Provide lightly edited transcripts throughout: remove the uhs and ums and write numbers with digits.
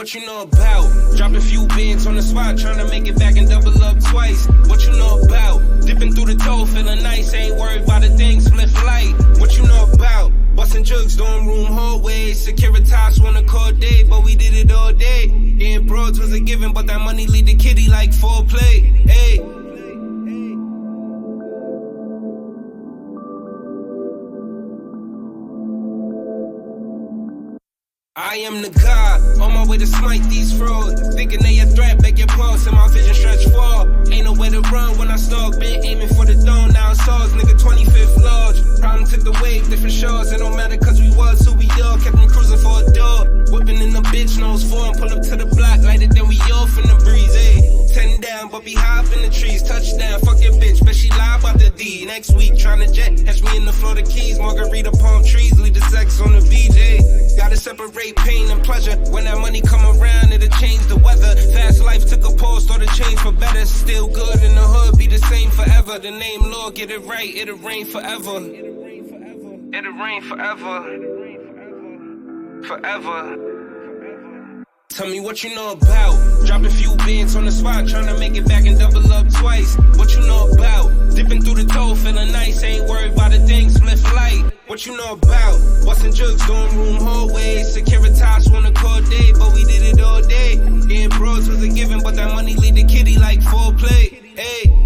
what you know about. Drop a few bins on the spot, trying to make it back and double up twice. What you know about? Dipping through the toe, feeling nice. Ain't worried about a thing, split flight. What you know about? Busting jugs, dorm room hallways. Securitas on a cold day, but we did it all day. Getting broads was a given, but that money lead the kitty like foreplay. Hey. I am the god, on my way to smite these frauds. Thinking they a threat, beg your pulse, and my vision stretch far. Ain't nowhere to run when I start. Been aiming for the throne, now it's ours, nigga 25th large. Problem took the wave, different shores. It don't matter cause we was who we are. Kept them cruising for a door. Whipping in the bitch nose form, pull up to the block, light it, then we off in the breeze, ayy. 10 down, but be high up in the trees. Touchdown, fuck your bitch, bet she lie about the D. Next week, tryna jet, catch me in the Florida Keys. Margarita palm trees, lead the sex on the beach, ayy. Gotta separate pain and pleasure. When that money come around, it'll change the weather. Fast life took a pause, started change for better. Still good in the hood, be the same forever. The name Lord, get it right, it'll rain forever. It'll rain forever. Forever. Tell me what you know about. Drop a few bins on the spot, tryna make it back and double up twice. What you know about? Dipping through the toe, feeling nice. Ain't worried about a thing, split flight. What you know about? Busting jugs, dorm room hallways. Securitas on a cold day, but we did it all day. Getting broads was a given, but that money lead the kitty like foreplay. Hey.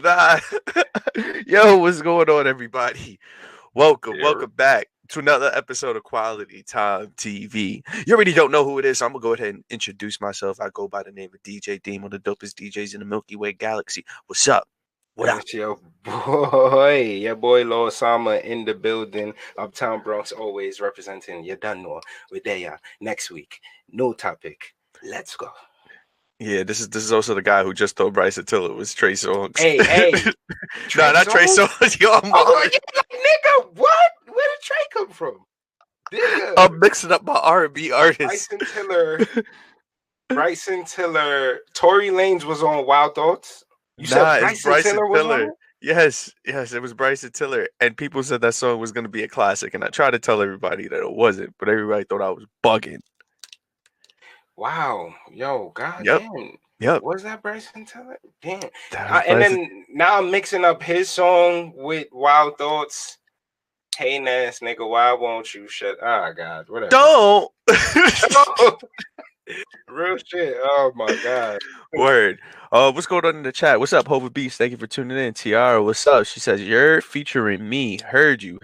Nah. Yo, what's going on, everybody? Welcome back to another episode of Quality Time TV. You already don't know who it is, so I'm gonna go ahead and introduce myself. I go by the name of DJ Deem, one of the dopest DJs in the Milky Way galaxy. What's up? What up? That's your boy Lil Osama in the building. Uptown Bronx, always representing. You done know. We're there next week. No topic. Let's go. Yeah, this is also the guy who just told Bryce until it was Trey Songz. Hey. No, not Trey Songz. Yo, I'm nigga, what? Where did Trey come from? Nigga. I'm mixing up my R&B artists. Bryson Tiller. Tory Lanez was on Wild Thoughts. You said Bryson Tiller was on it? Yes, it was Bryson Tiller. And people said that song was going to be a classic. And I tried to tell everybody that it wasn't, but everybody thought I was bugging. Wow. Yo, goddamn. Yep. Was that Bryson Tiller? Damn. And then now I'm mixing up his song with Wild Thoughts. Hey, Nas, nigga, why won't you shut? Oh, God. Whatever. Don't. Real shit. Oh, my God. Word. What's going on in the chat? What's up, Hova Beast? Thank you for tuning in. Tiara, what's up? She says, you're featuring me. Heard you.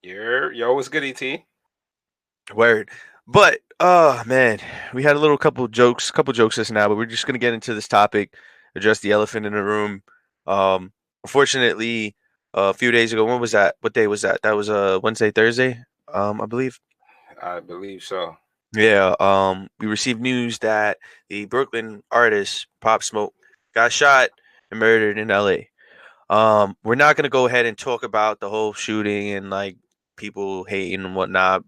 Yo, what's good, ET? Word. But, man, we had a couple jokes just now, but we're just going to get into this topic, address the elephant in the room. Unfortunately, a few days ago, when was that? What day was that? That was Wednesday, Thursday, I believe. I believe so. Yeah, we received news that the Brooklyn artist Pop Smoke got shot and murdered in LA. We're not going to go ahead and talk about the whole shooting and like people hating and whatnot.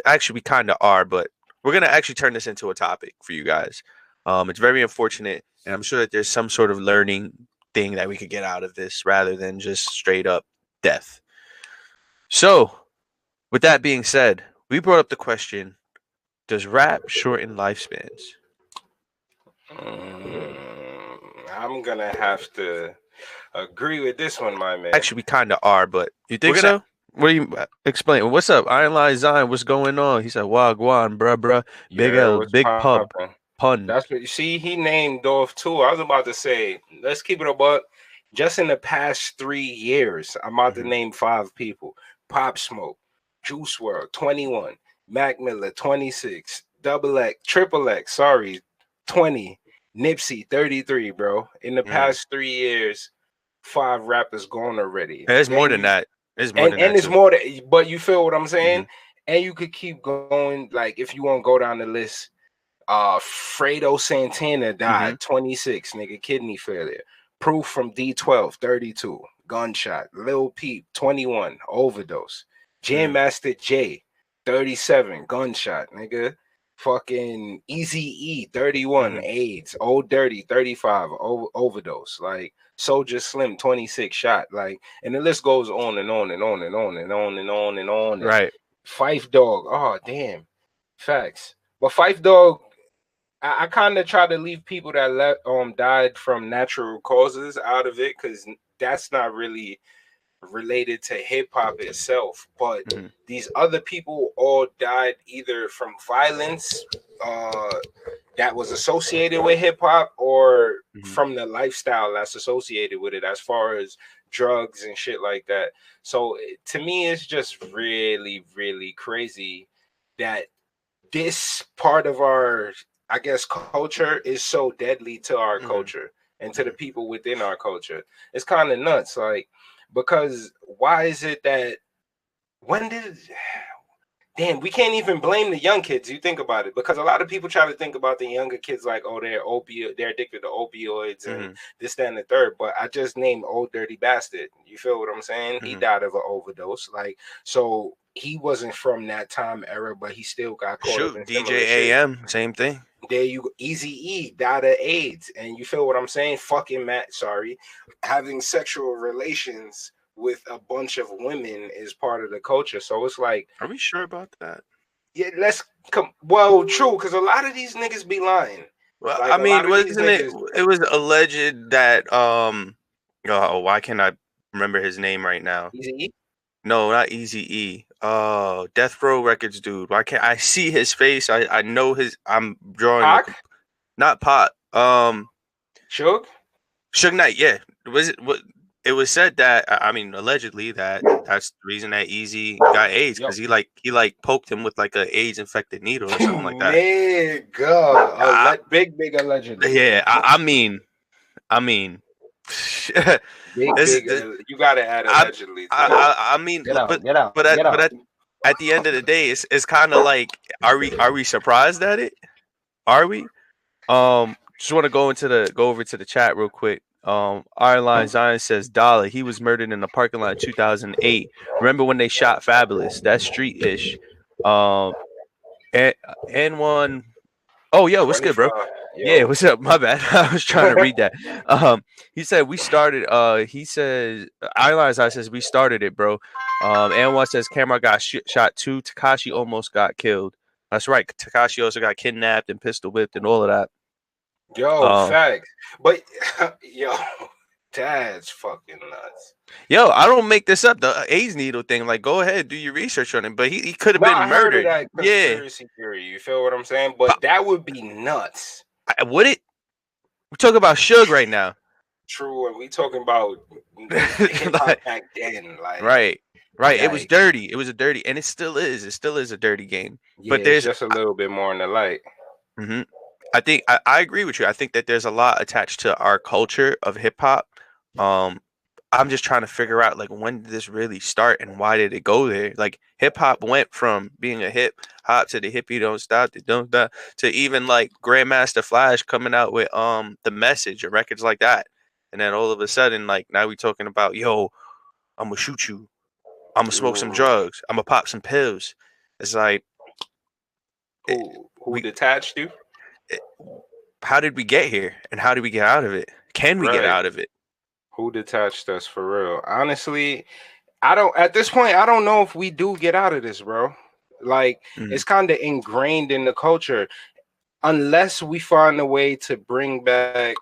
Actually, we kind of are, but we're going to actually turn this into a topic for you guys. It's very unfortunate, and I'm sure that there's some sort of learning thing that we could get out of this rather than just straight up death. So, with that being said, we brought up the question, does rap shorten lifespans? I'm going to have to agree with this one, my man. Actually, we kind of are, but you think so? What do you explain? What's up? Iron Line Zion, what's going on? He said, Wagwan, bruh. Big L, big pub. Pun. That's what you see. He named off too. I was about to say, let's keep it a buck. Just in the past 3 years, I'm about to Mhm. name 5 people: Pop Smoke, Juice World, 21, Mac Miller, 26, Double X, Triple X, sorry, 20, Nipsey, 33, bro. In the Mhm. past 3 years, 5 rappers gone already. There's more Then than you that. There's more than and that it's too. more than, but you feel what I'm saying? Mhm. And you could keep going, like if you want to go down the list. Fredo Santana Mhm. died, 26, nigga, kidney failure. Proof from D12, 32, gunshot. Lil Peep, 21, overdose. Jam Mhm. Master J, 37, gunshot, nigga. Fucking Easy E, 31, Mhm. AIDS. Old Dirty, 35, overdose. Like Soldier Slim, 26, shot. Like, and the list goes on and on and on and on and on and on and on. And Right. Fife Dog, oh damn, facts. But Fife Dog, I kind of try to leave people that died from natural causes out of it, because that's not really related to hip hop itself. But Mhm. these other people all died either from violence uh, that was associated with hip hop, or Mhm. from the lifestyle that's associated with it, as far as drugs and shit like that. So to me, it's just really, really crazy that this part of our, I guess, culture is so deadly to our Mhm. culture and to the Mhm. people within our culture. It's kind of nuts. Like, because why is it that when did damn, we can't even blame the young kids. You think about it, because a lot of people try to think about the younger kids like, oh, they're addicted to opioids and Mhm. this, that, and the third. But I just named Old Dirty Bastard. You feel what I'm saying? He Mhm. died of an overdose. Like, so he wasn't from that time era, but he still got caught up in Shoot, similar shit. DJ AM, same thing. There you go. Easy E died of AIDS, and you feel what I'm saying? Fucking Matt, sorry, having sexual relations with a bunch of women is part of the culture. So it's like, Are we sure about that? yeah, let's come. Well, true, because a lot of these niggas be lying. Well, Like I a lot mean, of these wasn't it? niggas, It was alleged that oh, why can't I remember his name right now? Easy E, No, not Easy E. Oh, Death Row Records dude. Why can't I see his face? I know his. I'm drawing a Pac, not pot. Suge. Suge Knight. Yeah, was it? What it was said that I mean allegedly that's the reason that Easy got AIDS Yo, because he poked him with like a AIDS infected needle or something like that. nigga, I, big allegedly. yeah, I mean, this, Big. this You gotta add I, allegedly to that. I mean, Get out, but get out, but at get but out. at the end of the day, it's kind of like, are we surprised at it? Are we? Just want to go over to the chat real quick. Line Zion says Dollar. He was murdered in the parking lot in 2008. Remember when they shot Fabulous? That's street ish. Um, and one. Oh, yo, what's good, bro? 25. Yeah, Yo. what's up? My bad. I was trying to read that. He said we started. He says I says we started it, bro. And one says Camera got shot too. Takashi almost got killed. That's right. Takashi also got kidnapped and pistol whipped and all of that. Yo, Um, facts. But yo, that's fucking nuts. yo, I don't make this up. The AIDS needle thing. Like, go ahead, do your research on it. But he could have No, been I heard of murdered. that Yeah, conspiracy theory. You feel what I'm saying? But that would be nuts. would it? We're talking about Suge right now. True, and we talking about hip hop Like, back then. Like, right, right. It was yikes. dirty. It was a dirty, and it still is. It still is a dirty game. Yeah, But it's there's, just a little bit more in the light. mhm. I think I agree with you. I think that there's a lot attached to our culture of hip hop. Um, I'm just trying to figure out like when did this really start and why did it go there? Like hip hop went from being a hip hop to the hippie don't stop, the don't stop, to even like Grandmaster Flash coming out with The Message or records like that. And then all of a sudden, like now we talking about, yo, I'm gonna shoot you. I'm gonna smoke some Ooh, drugs. I'm gonna pop some pills. It's like it, who we detached you? it, how did we get here and how did we get out of it? Can we get Right. out of it? Who detached us for real? Honestly, I don't. At this point, I don't know if we do get out of this, bro. Like, Mm, it's kind of ingrained in the culture, unless we find a way to bring back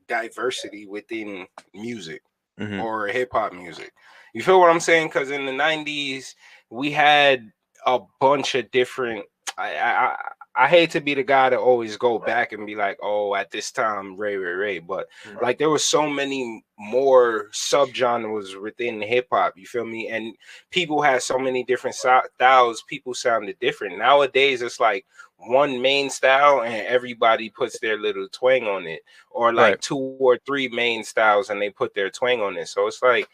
diversity within music hmm or hip hop music. You feel what I'm saying? Because in the 90s, we had a bunch of different. I hate to be the guy to always go back and be like, oh, at this time, Ray, but like there was so many more subgenres within hip hop. You feel me? And people had so many different styles. People sounded different. Nowadays, it's like one main style and everybody puts their little twang on it, or like 2 or 3 main styles and they put their twang on it. So it's like,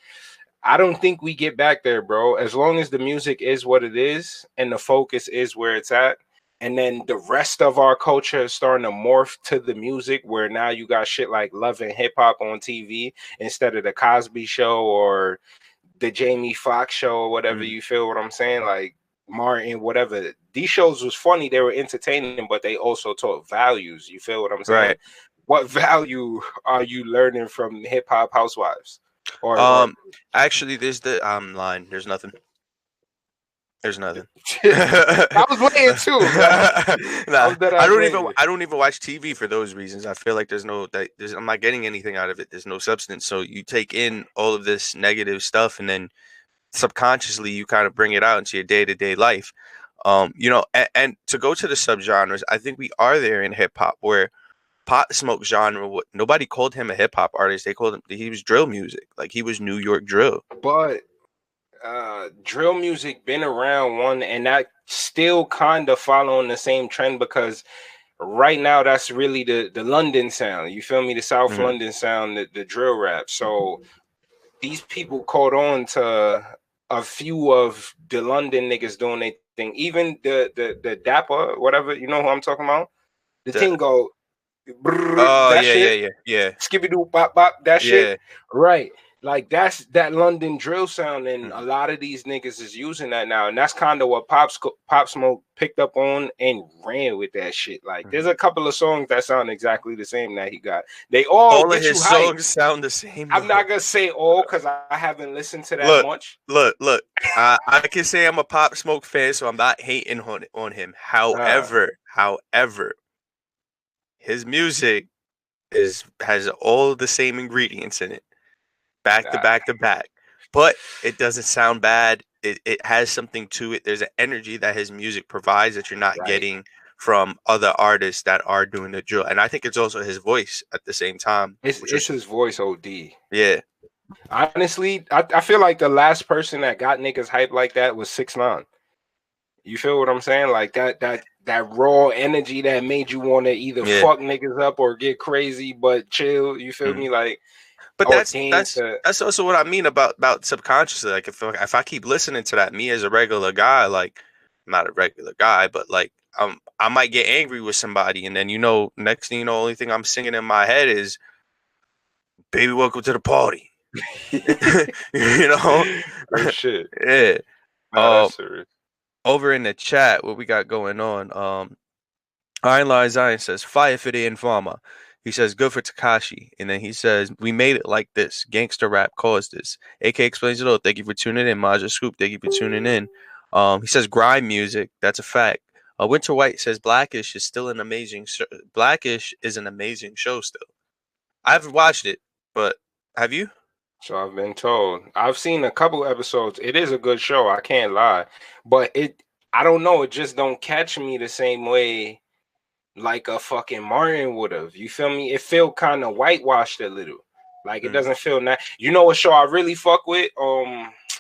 I don't think we get back there, bro. As long as the music is what it is and the focus is where it's at, and then the rest of our culture is starting to morph to the music, where now you got shit like Love and Hip Hop on TV instead of the Cosby Show or the Jamie Foxx Show or whatever. You feel what I'm saying? Like Martin, whatever. These shows was funny, they were entertaining, but they also taught values. You feel what I'm saying? Right. What value are you learning from Hip Hop Housewives? Or Actually, there's the I'm lying. There's nothing. There's nothing. I was waiting too. Nah, I don't even watch TV for those reasons. I feel like I'm not getting anything out of it. There's no substance. So you take in all of this negative stuff, and then subconsciously you kind of bring it out into your day-to-day life. You know, and to go to the subgenres, I think we are there in hip hop where Pop Smoke genre, nobody called him a hip hop artist. They called him, he was drill music. Like he was New York drill. But drill music been around and that still kind of following the same trend, because right now that's really the London sound. You feel me? The South London sound, the drill rap. So these people caught on to a few of the London niggas doing their thing. Even the Dapper, whatever, you know who I'm talking about? The thing go, oh yeah. Skippy doo bop bop, that shit. Right. Like that's that London drill sound, and a lot of these niggas is using that now, and that's kind of what Pop Smoke picked up on and ran with that shit. Like there's a couple of songs that sound exactly the same that he got. They all of his songs sound the same. I'm not gonna say all because I haven't listened to that much. Look. I can say I'm a Pop Smoke fan, so I'm not hating on him. However, his music has all the same ingredients in it. Back to back, but it doesn't sound bad. It has something to it. There's an energy that his music provides that you're not getting from other artists that are doing the drill. And I think it's also his voice at the same time. It's his voice, OD. Yeah. Honestly, I feel like the last person that got niggas hype like that was 6ix9ine. You feel what I'm saying? Like that raw energy that made you want to either fuck niggas up or get crazy but chill. You feel me? Like. But that's also what I mean about subconsciously. Like if I keep listening to that, me as a regular guy, like I'm not a regular guy, but like I might get angry with somebody, and then next thing you know, only thing I'm singing in my head is "Baby, welcome to the party." Oh, shit. Yeah. That's serious. Over in the chat, what we got going on? Iron Lion Zion says, "Fire for the Informer." He says, "Good for Takashi." And then he says, "We made it like this. Gangster rap caused this." AK explains it all. Thank you for tuning in. Maja Scoop, thank you for tuning in. He says, "Grime music." That's a fact. Winter White says, Blackish is an amazing show still. I haven't watched it, but have you? So I've been told. I've seen a couple episodes. It is a good show. I can't lie. But I don't know. It just don't catch me the same way like a fucking Martin would have. You feel me? It feel kind of whitewashed a little. Like it doesn't feel You know what show I really fuck with?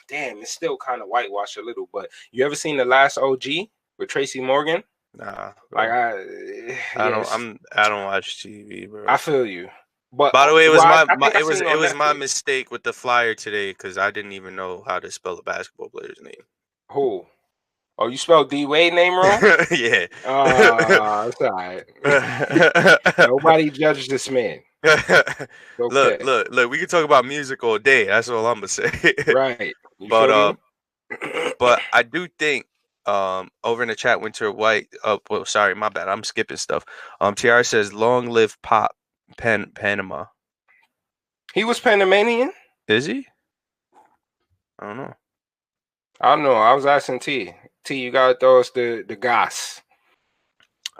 Damn, it's still kind of whitewashed a little. But you ever seen The Last OG with Tracy Morgan? Nah. Like I don't watch TV, bro. I feel you. But by the way, it was my mistake with the flyer today because I didn't even know how to spell a basketball player's name. Who? Oh, you spelled D Wade name wrong? Yeah. It's all right. Nobody judges this man. Okay. Look, we can talk about music all day. That's all I'm gonna say. Right. But I do think over in the chat, Winter White. Well, sorry, my bad. I'm skipping stuff. TR says, "Long live Pop Panama." He was Panamanian? Is he? I don't know. I was asking T. You gotta throw us the gas.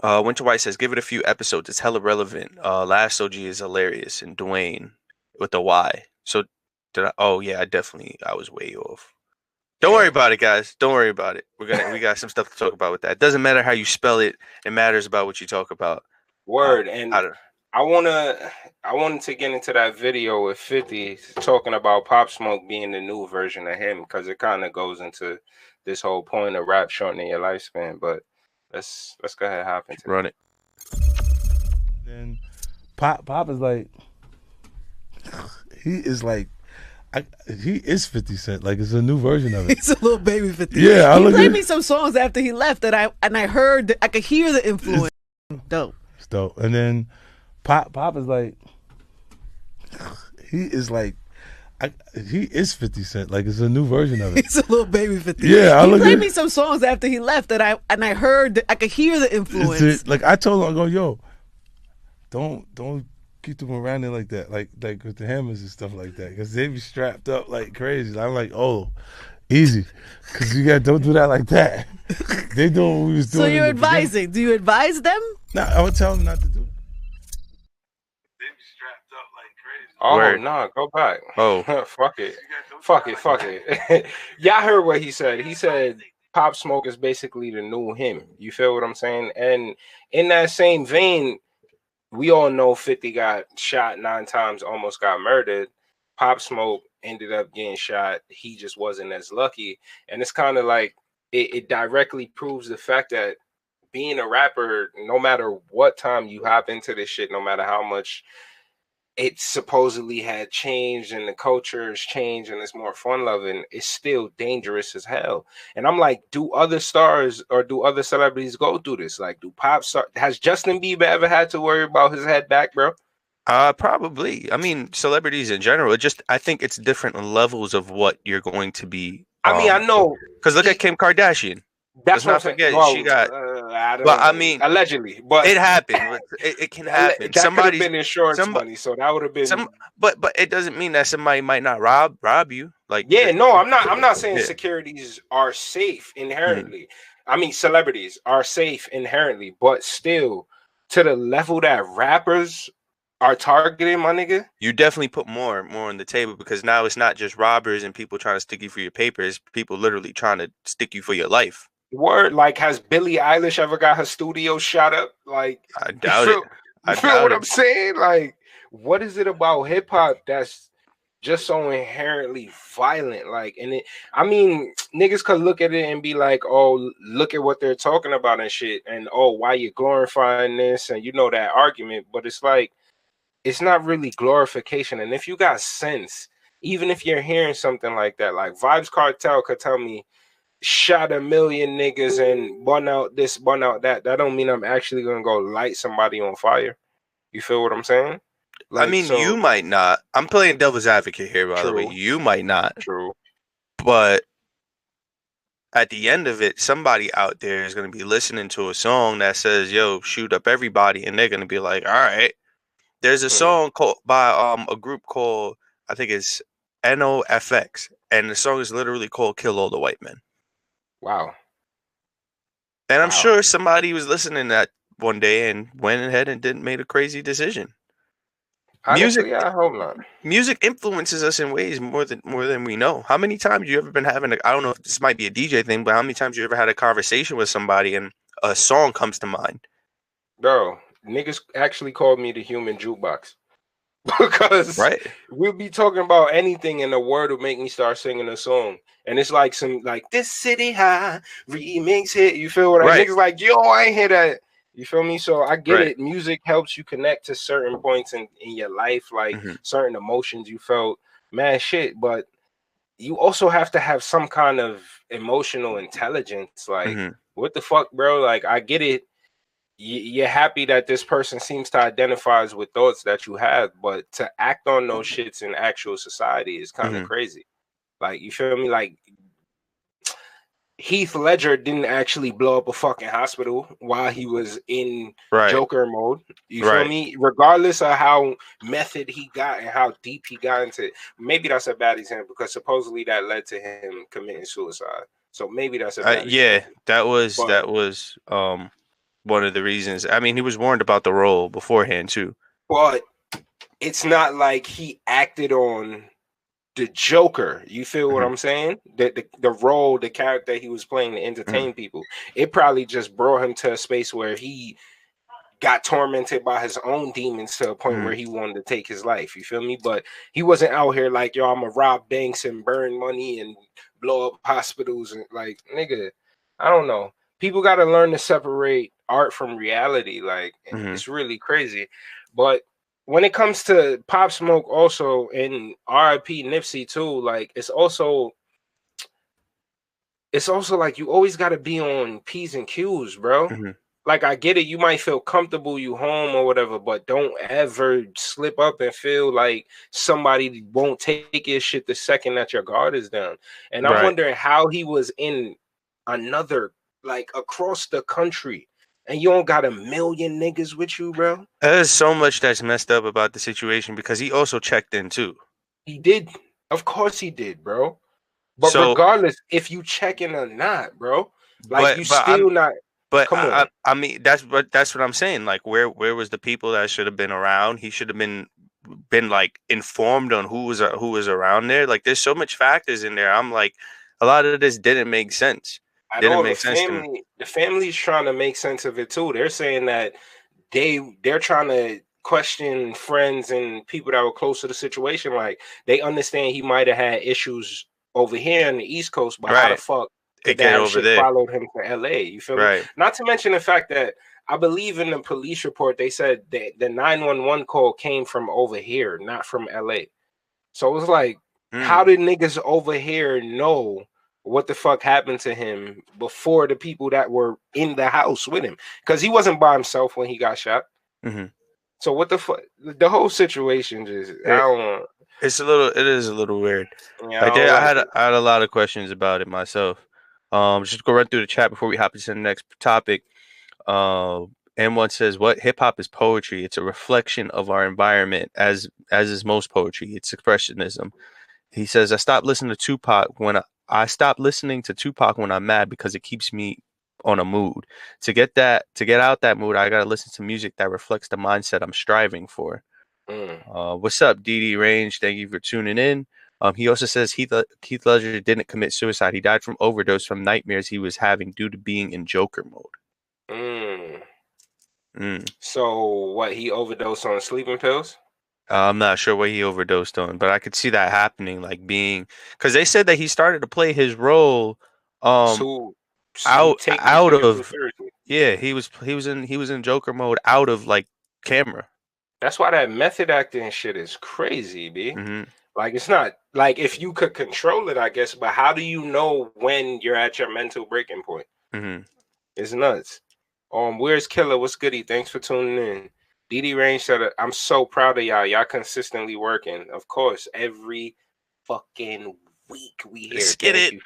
Winter White says, "Give it a few episodes. It's hella relevant. Last OG is hilarious, and Dwayne with the Y." So did I? Oh yeah, I was way off. Don't worry about it, guys. Don't worry about it. We got some stuff to talk about with that. It doesn't matter how you spell it. It matters about what you talk about. Word. And I don't. I wanted to get into that video with 50 talking about Pop Smoke being the new version of him, because it kind of goes into this whole point of rap shortening your lifespan. But let's go ahead and hop into Run it. Then Pop is like, he is like, he is 50 Cent. Like, it's a new version of it. He's a little baby 50. Yeah, He played me some songs after he left that I heard, I could hear the influence. Dope. It's dope. And then Pop is like, he is like, he is 50 Cent. Like, it's a new version of it. He's a little baby 50. Yeah, he played me some songs after he left that I heard, I could hear the influence. Like, I told him, I go, yo, don't keep them around there like that, like with the hammers and stuff like that, because they be strapped up like crazy. I'm like, oh, easy, because don't do that like that. They doing what we was doing. So you're advising? Do you advise them? No, I would tell them not to do it. They be strapped up like crazy. Oh, Word. no, go back. Oh. Fuck it. Y'all heard what he said. He said Pop Smoke is basically the new him. You feel what I'm saying? And in that same vein, we all know 50 got shot 9 times, almost got murdered. Pop Smoke ended up getting shot. He just wasn't as lucky. And it's kind of like it directly proves the fact that being a rapper, no matter what time you hop into this shit, no matter how much it supposedly had changed and the culture has changed and it's more fun loving, it's still dangerous as hell. And I'm like, do other stars or do other celebrities go through this? Like, has Justin Bieber ever had to worry about his head back, bro? Probably. I mean, celebrities in general. I think it's different levels of what you're going to be. I mean, I know, because look at Kim Kardashian. That's Let's what not forget, well, she got. I mean, allegedly, but it happened. It can happen. That could have been insurance money, so that would have been. But it doesn't mean that somebody might not rob you. Like, yeah, no, I'm not saying securities are safe inherently. I mean, celebrities are safe inherently, but still, to the level that rappers are targeting, my nigga. You definitely put more on the table, because now it's not just robbers and people trying to stick you for your papers. People literally trying to stick you for your life. Word, like, has Billie Eilish ever got her studio shot up? Like, I doubt it. You feel what I'm saying? Like, what is it about hip hop that's just so inherently violent? Like, I mean, niggas could look at it and be like, oh, look at what they're talking about and shit, and oh, why you glorifying this, and that argument. But it's like, it's not really glorification. And if you got sense, even if you're hearing something like that, like Vibes Cartel could tell me, shot 1 million niggas and bun out this, bun out that. That don't mean I'm actually gonna go light somebody on fire. You feel what I'm saying? Like, I mean, you might not. I'm playing devil's advocate here, by the way. True. You might not. True. But at the end of it, somebody out there is going to be listening to a song that says, yo, shoot up everybody. And they're going to be like, all right. There's a song called by a group called, I think it's NOFX. And the song is literally called Kill All the White Men. Wow. And I'm sure somebody was listening to that one day and went ahead and made a crazy decision. Honestly, I hope not. Music influences us in ways more than we know. How many times you ever been having I don't know if this might be a DJ thing, but how many times you ever had a conversation with somebody and a song comes to mind? Bro, niggas actually called me the human jukebox. Because we'll be talking about anything and the word will make me start singing a song. And it's like some This City High remix hit. You feel what I mean? Niggas like, yo, I ain't hear that. You feel me? So I get it. Music helps you connect to certain points in your life, like certain emotions you felt, man, shit. But you also have to have some kind of emotional intelligence. Like, what the fuck, bro? Like, I get it. You're happy that this person seems to identify with thoughts that you have, but to act on those shits in actual society is kind of crazy. Like, you feel me? Like, Heath Ledger didn't actually blow up a fucking hospital while he was in Joker mode. You feel me? Regardless of how method he got and how deep he got into it. Maybe that's a bad example because supposedly that led to him committing suicide. So maybe that's a bad example. That was one of the reasons. I mean, he was warned about the role beforehand too. But it's not like he acted on the Joker. You feel what Mhm. I'm saying? The role, the character he was playing to entertain people. It probably just brought him to a space where he got tormented by his own demons to a point where he wanted to take his life. You feel me? But he wasn't out here like, yo, I'm gonna rob banks and burn money and blow up hospitals and like, nigga, I don't know. People got to learn to separate art from reality. Like, it's really crazy. But when it comes to Pop Smoke, also, and R.I.P. Nipsey too, like it's also like you always got to be on P's and Q's, bro. Like I get it, you might feel comfortable, you home or whatever, but don't ever slip up and feel like somebody won't take your shit the second that your guard is down. And I'm wondering how he was in another, like across the country, and you don't got a million niggas with you, bro. There's so much that's messed up about the situation because he also checked in too. He did, of course he did, bro. But So, regardless, if you checking or not, bro, like you still not. but Come on. I mean that's what I'm saying. Like where was the people that should have been around? He should have been like informed on who was around there. Like there's so much factors in there. I'm like a lot of this didn't make sense. I Didn't know make sense to me. the family's trying to make sense of it too. They're saying that they're trying to question friends and people that were close to the situation. Like they understand he might have had issues over here on the East Coast, but how the fuck It could get that have over shit there. followed him to LA? You feel me? Not to mention the fact that I believe in the police report they said that the 911 call came from over here, not from LA. So it was like, how did niggas over here know what the fuck happened to him before the people that were in the house with him? Because he wasn't by himself when he got shot. So what the fuck? The whole situation just I don't know. It is a little weird. Yeah, I had a lot of questions about it myself. Just go run through the chat before we hop into the next topic. M1 says, "What hip hop is poetry? It's a reflection of our environment, as is most poetry. It's expressionism." He says, I stop listening to Tupac when I'm mad because it keeps me on a mood. To get out that mood, I gotta listen to music that reflects the mindset I'm striving for." What's up, DD Range? Thank you for tuning in. He also says Heath Ledger didn't commit suicide. He died from overdose from nightmares he was having due to being in Joker mode. So what? He overdosed on sleeping pills? I'm not sure what he overdosed on, but I could see that happening, like being because they said that he started to play his role out of he was in Joker mode out of like camera. That's why that method acting shit is crazy, B. Like it's not like if you could control it, I guess, but how do you know when you're at your mental breaking point? It's nuts. Where's Killer? What's goody? Thanks for tuning in. DD Range said, "I'm so proud of y'all. Y'all consistently working. Of course, every fucking week we here. Let's get it.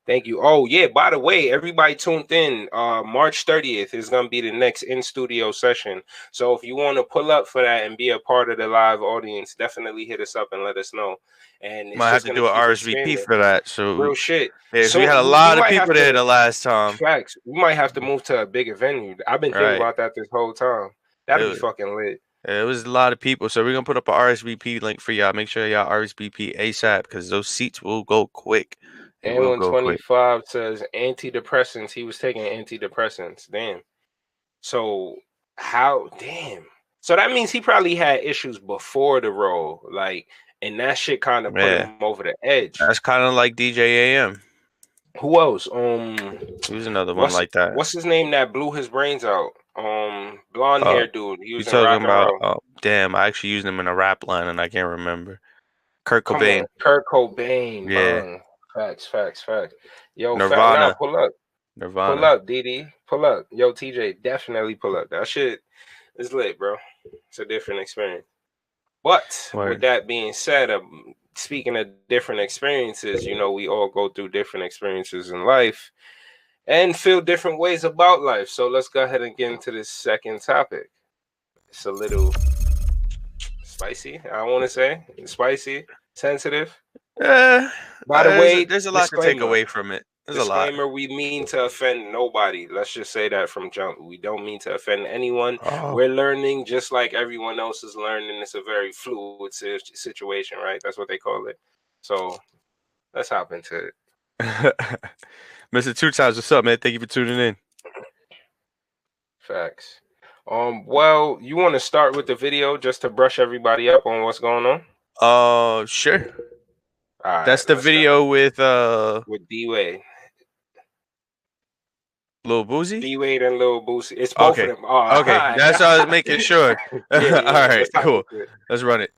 Thank you. Oh yeah, by the way, everybody tuned in. March 30th is gonna be the next in-studio session. So if you want to pull up for that and be a part of the live audience, definitely hit us up and let us know. And it's might have to do an RSVP for that. So real shit. Yeah, so we had a lot of people there the last time. Facts. We might have to move to a bigger venue. I've been thinking about that this whole time. That'd be fucking lit. It was a lot of people, so we're gonna put up an RSVP link for y'all. Make sure y'all RSVP ASAP because those seats will go quick. And 125 says antidepressants. He was taking antidepressants. Damn. So damn. So that means he probably had issues before the role, like, and that shit kind of put him over the edge. That's kind of like DJ AM. Who else? He was another one like that. What's his name that blew his brains out? Blonde hair dude. He was talking about. Damn, I actually used him in a rap line and I can't remember. Kurt Cobain. Kurt Cobain. Yeah. Bro. Facts. Yo, Nirvana. Pull up. Nirvana. Pull up, DD. Pull up. Yo, TJ, definitely pull up. That shit is lit, bro. It's a different experience. But with that being said, speaking of different experiences, you know, we all go through different experiences in life and feel different ways about life. So let's go ahead and get into this second topic. It's a little spicy, I want to say. Spicy, sensitive. By the way, there's a lot to take away from it. There's disclaimer, a lot. We mean to offend nobody. Let's just say that from jump. We don't mean to offend anyone. We're learning just like everyone else is learning. It's a very fluid situation, right? That's what they call it. So let's hop into it. Mr. Two Times, what's up, man? Thank you for tuning in. Facts. Well, you want to start with the video just to brush everybody up on what's going on? Sure. All right, That's the let's video with D Wade. Lil Boozy. D Wade and Lil Boosie. It's both Okay. of them. Oh, Okay, all right. that's what I was making sure. Yeah, All right, let's hop cool. into it. Let's run it.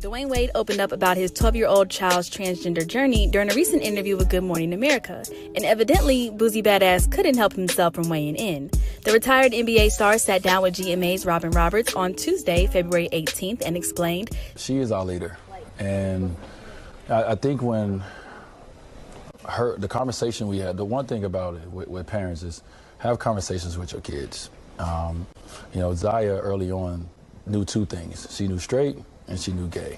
Dwayne Wade opened up about his 12-year-old child's transgender journey during a recent interview with Good Morning America, and evidently, Boozy Badass couldn't help himself from weighing in. The retired NBA star sat down with GMA's Robin Roberts on Tuesday, February 18th, and explained, "She is our leader, and I think when the conversation we had, the one thing about it with parents is have conversations with your kids. You know, Zaya early on knew two things: she knew straight and she knew gay.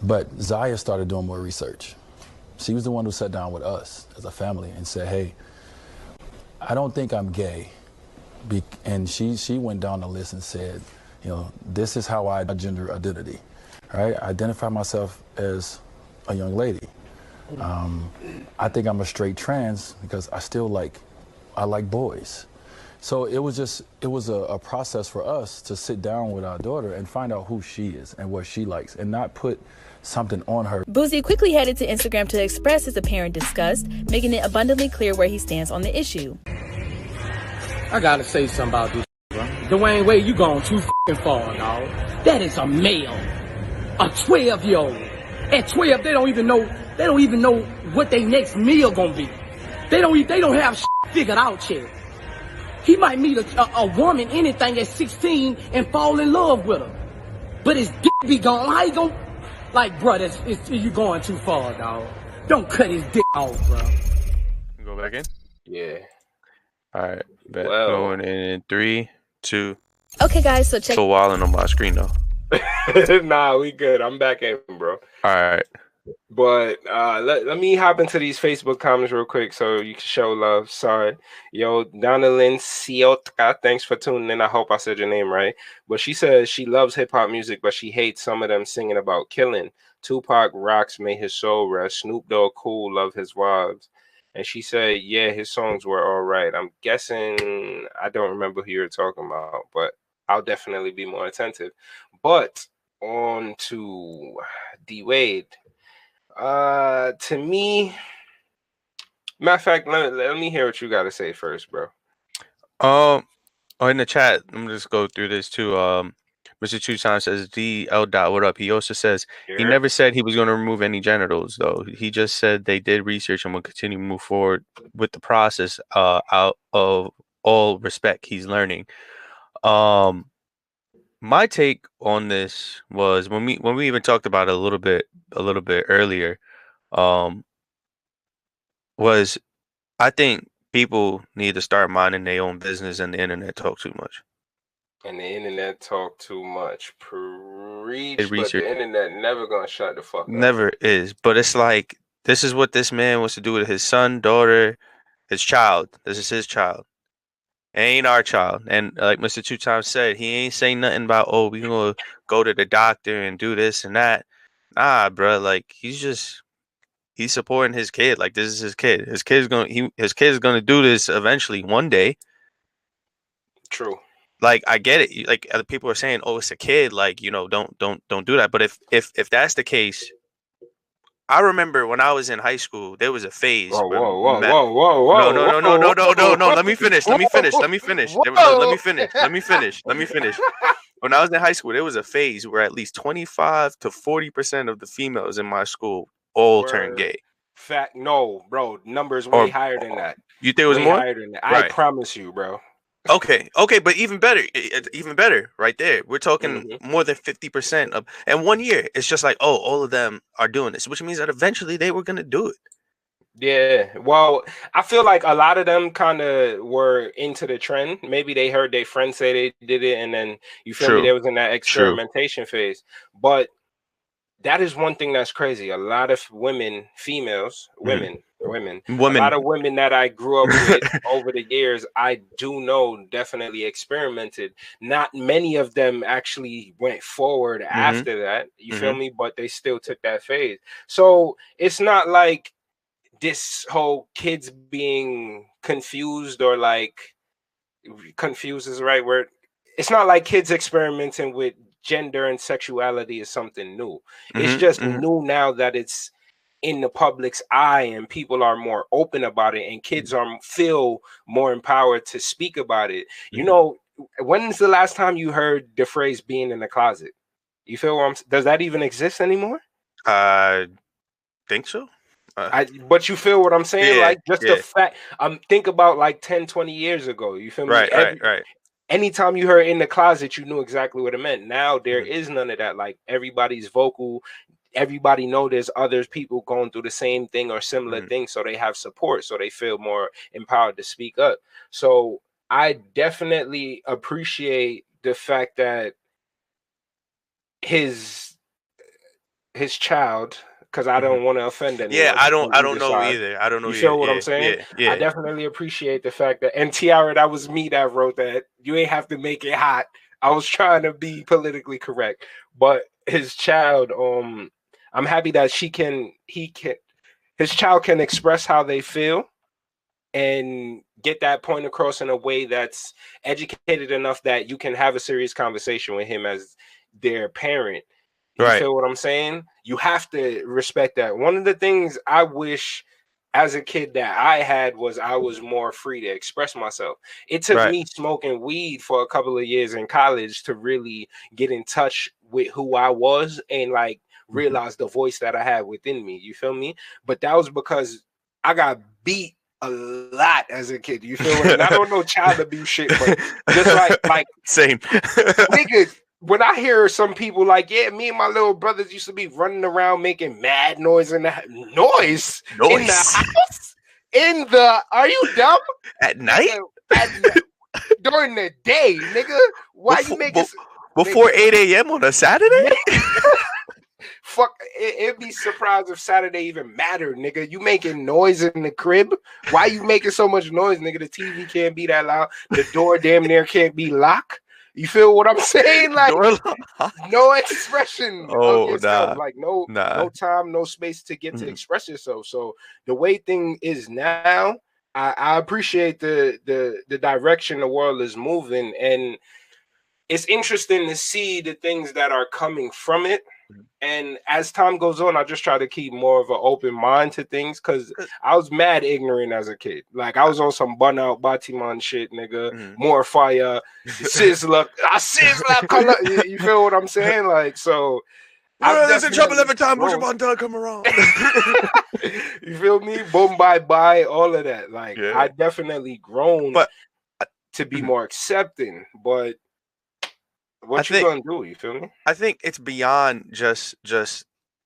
But Zaya started doing more research. She was the one who sat down with us as a family and said, hey, I don't think I'm gay. And she went down the list and said, you know, this is how I gender identity, right? I identify myself as a young lady. I think I'm a straight trans because I like boys. So it was a process for us to sit down with our daughter and find out who she is and what she likes and not put something on her. Boozy quickly headed to Instagram to express his apparent disgust, making it abundantly clear where he stands on the issue. I gotta say something about this, bro. Dwayne Wade, you gone too f***ing far, dog. That is a male. A 12-year-old. At 12, they don't even know what their next meal gonna be. They don't have shit figured out yet. He might meet a woman, anything, at 16 and fall in love with her. But his dick be gone. How he gon'... Like, bro, you going too far, dog. Don't cut his dick off, bro. Go back in? Yeah. All right. Bet. Well. Going in 3, 2. Okay, guys, so check... Still wilding on my screen, though. Nah, we good. I'm back in, bro. All right. But let me hop into these Facebook comments real quick so you can show love. Sorry. Yo, Donalyn Ciotka, thanks for tuning in. I hope I said your name right. But she says she loves hip-hop music, but she hates some of them singing about killing. Tupac rocks, may his soul rest. Snoop Dogg cool, love his vibes. And she said, yeah, his songs were all right. I'm guessing, I don't remember who you're talking about, but I'll definitely be more attentive. But on to D Wade. To me, matter of fact, let me hear what you got to say first, bro. In the chat, I'm just go through this too. Mr. Tucson says DL dot what up. He also says he never said he was going to remove any genitals, though. He just said they did research and will continue to move forward with the process. Out of all respect, he's learning. My take on this was when we even talked about it a little bit earlier, was I think people need to start minding their own business and the internet talk too much. And the internet talk too much. Preach, but research. the internet never gonna shut the fuck up. Never is. But it's like, this is what this man wants to do with his son, daughter, his child. This is his child. It ain't our child. And like Mr. Two Times said, he ain't saying nothing about, oh, we gonna go to the doctor and do this and that. Nah, bro. Like, he's supporting his kid. Like, this is his kid. His kid's gonna do this eventually one day. True. Like, I get it. Like, other people are saying, oh, it's a kid. Like, you know, don't do that. But if that's the case, I remember when I was in high school, there was a phase. Whoa. No. Let me finish. When I was in high school, there was a phase where at least 25 to 40% of the females in my school all turned gay. Fact, no, bro. Numbers way higher than that. You think it was way more? Higher than that. Right. I promise you, bro. Okay, but even better, right there. We're talking more than 50% of, and 1 year, it's just like, oh, all of them are doing this, which means that eventually they were gonna do it. Yeah, well, I feel like a lot of them kind of were into the trend. Maybe they heard their friends say they did it, and then you feel me, they was in that experimentation phase. But that is one thing that's crazy. A lot of women, females, women, women. Women. A lot of women that I grew up with over the years, I do know definitely experimented. Not many of them actually went forward after that. You feel me? But they still took that phase. So it's not like this whole kids being confused or like confused is the right word. It's not like kids experimenting with gender and sexuality is something new. It's just new now that it's in the public's eye and people are more open about it and kids feel more empowered to speak about it. You know, when's the last time you heard the phrase being in the closet? You feel what I'm does that even exist anymore? I think so. But you feel what I'm saying? Yeah, Like just the fact think about like 10, 20 years ago. You feel me? Right. Anytime you heard in the closet, you knew exactly what it meant. Now there is none of that. Like everybody's vocal. Everybody know there's others people going through the same thing or similar things, so they have support, so they feel more empowered to speak up. So I definitely appreciate the fact that his child, because I don't want to offend anyone. Yeah, I don't know either. I don't know You either. feel what I'm saying? Yeah. I definitely appreciate the fact that, and Tiara, that was me that wrote that. You ain't have to make it hot. I was trying to be politically correct, but his child, I'm happy that his child can express how they feel and get that point across in a way that's educated enough that you can have a serious conversation with him as their parent. You feel what I'm saying? You have to respect that. One of the things I wish as a kid that I had was I was more free to express myself. It took me smoking weed for a couple of years in college to really get in touch with who I was and like realize the voice that I had within me. You feel me? But that was because I got beat a lot as a kid. You feel me? And I don't know child abuse shit, but just like same. Nigga, when I hear some people like, yeah, me and my little brothers used to be running around making mad noise in the noise in the house. Are you dumb? At night? During the day, nigga. Why you making before 8 a.m. on a Saturday? Fuck, it'd be surprised if Saturday even mattered, nigga. You making noise in the crib? Why you making so much noise, nigga? The TV can't be that loud. The door damn near can't be locked. You feel what I'm saying? Like no expression of yourself. Like no time, no space to get to express yourself. So the way thing is now, I appreciate the direction the world is moving, and it's interesting to see the things that are coming from it. And as time goes on, I just try to keep more of an open mind to things because I was mad ignorant as a kid. Like I was on some bun out Batiman shit, nigga. More fire, sizzler, color. You feel what I'm saying? Like so. There's in trouble every time Butcher Bonta come around. You feel me? Boom, bye, all of that. Like I definitely grown, to be more accepting, but. What you gonna do? You feel me? I think it's beyond just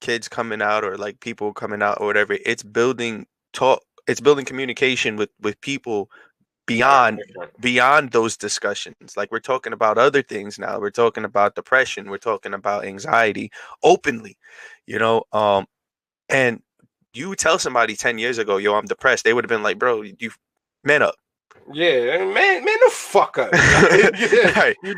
kids coming out or like people coming out or whatever. It's building it's building communication with people beyond those discussions. Like we're talking about other things now. We're talking about depression. We're talking about anxiety openly, you know. And you tell somebody 10 years ago, yo, I'm depressed. They would have been like, bro, you man up. Yeah, man, the fuck up.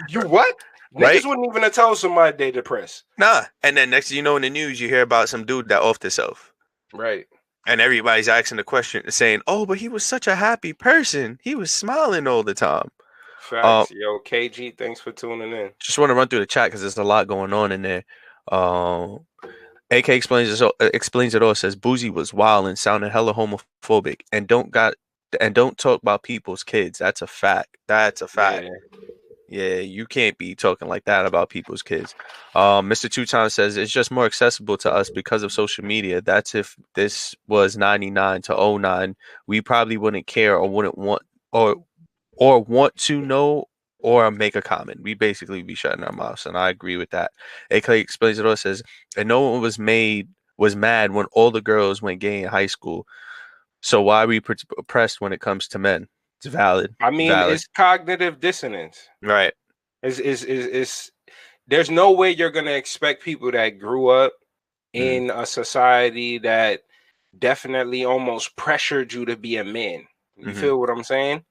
You what? Niggas wouldn't even have told somebody they depressed. Nah. And then next thing you know in the news, you hear about some dude that offed himself. Right. And everybody's asking the question, saying, oh, but he was such a happy person. He was smiling all the time. Facts. Yo, KG, thanks for tuning in. Just want to run through the chat because there's a lot going on in there. AK explains it all. Says Boozy was wild and sounded hella homophobic and don't talk about people's kids. That's a fact. Yeah, you can't be talking like that about people's kids. Mr. Two-Time says it's just more accessible to us because of social media. That's if this was 99 to 09, we probably wouldn't care or wouldn't want or want to know or make a comment. We basically be shutting our mouths, and I agree with that. AK explains it all. Says, and no one was mad when all the girls went gay in high school. So why are we oppressed when it comes to men? It's valid. I mean, it's cognitive dissonance. Right. It's there's no way you're gonna expect people that grew up in a society that definitely almost pressured you to be a man. You Mhm. feel what I'm saying?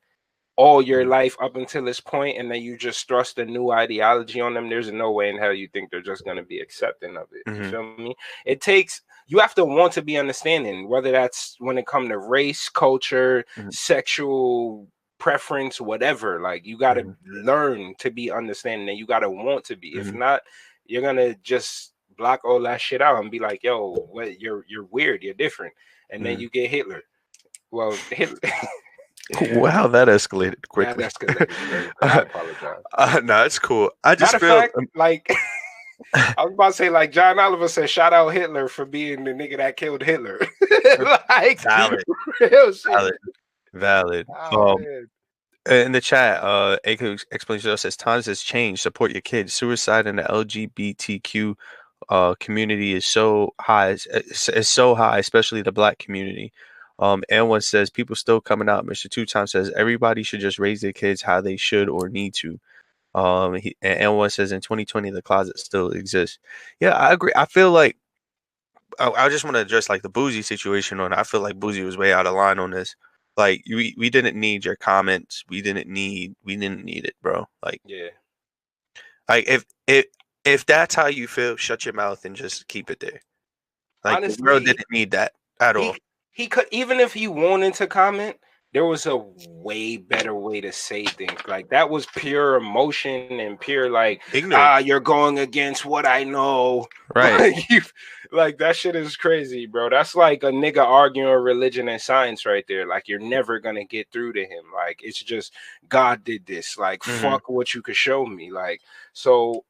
All your life up until this point, and then you just thrust a new ideology on them. There's no way in hell you think they're just going to be accepting of it. You Mhm. feel me? It takes, you have to want to be understanding, whether that's when it comes to race, culture, Mhm. sexual preference, whatever. Like, you got to Mhm. learn to be understanding, and you got to want to be. If Mhm. not, you're going to just block all that shit out and be like, yo, what, you're weird, you're different. And then Mhm. you get Hitler. Well, Hitler. Wow, that escalated That quickly. escalated crazy. I apologize. No, it's cool. I just Matter of feel fact, like I was about to say, like John Oliver said, shout out Hitler for being the nigga that killed Hitler. Like valid, real shit. valid, valid. Oh man. In the chat, AK explains to us as times has changed. Support your kids. Suicide in the LGBTQ community is so high. It's so high, especially the Black community. And one says people still coming out. Mr. Two Time says everybody should just raise their kids how they should or need to. And one says in 2020 the closet still exists. Yeah, I agree. I feel like I just want to address like the Boozy situation on. I feel like Boozy was way out of line on this. Like we didn't need your comments. We didn't need it, bro. Yeah. Like if that's how you feel, shut your mouth and just keep it there. Like the world Honestly, didn't need that at all. he could, even if he wanted to comment, there was a way better way to say things. Like that was pure emotion and pure like Ignorant. you're going against what I know. Right. Like that shit is crazy, bro. That's like a nigga arguing religion and science right there. Like you're never gonna get through to him. Like it's just God did this. Like fuck what you could show me. Like so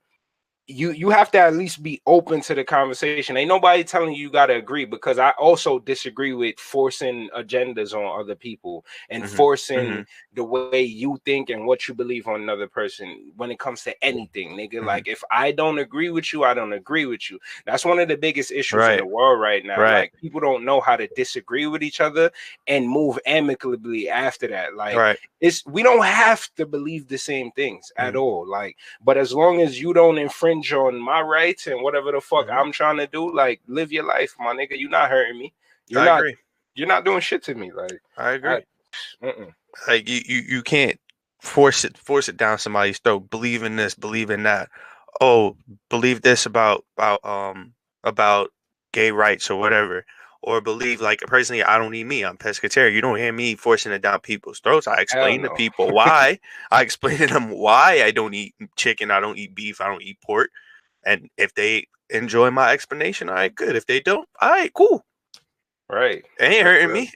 you have to at least be open to the conversation. Ain't nobody telling you got to agree, because I also disagree with forcing agendas on other people and forcing the way you think and what you believe on another person when it comes to anything, nigga. Like if I don't agree with you, I don't agree with you. That's one of the biggest issues in the world right now. Right. Like people don't know how to disagree with each other and move amicably after that. Like we don't have to believe the same things at all. Like, but as long as you don't infringe on my rights and whatever the fuck I'm trying to do, like live your life, my nigga. You're not hurting me. Agree. You're not doing shit to me. Like I agree. Like you can't force it down somebody's throat. Believe in this, believe in that. Oh, believe this about gay rights or whatever. Or believe like personally, I don't eat meat. I'm pescatarian. You don't hear me forcing it down people's throats. I explain to people why. I explain to them why I don't eat chicken. I don't eat beef. I don't eat pork. And if they enjoy my explanation, all right, good. If they don't, all right, cool. Right. It ain't hurting me.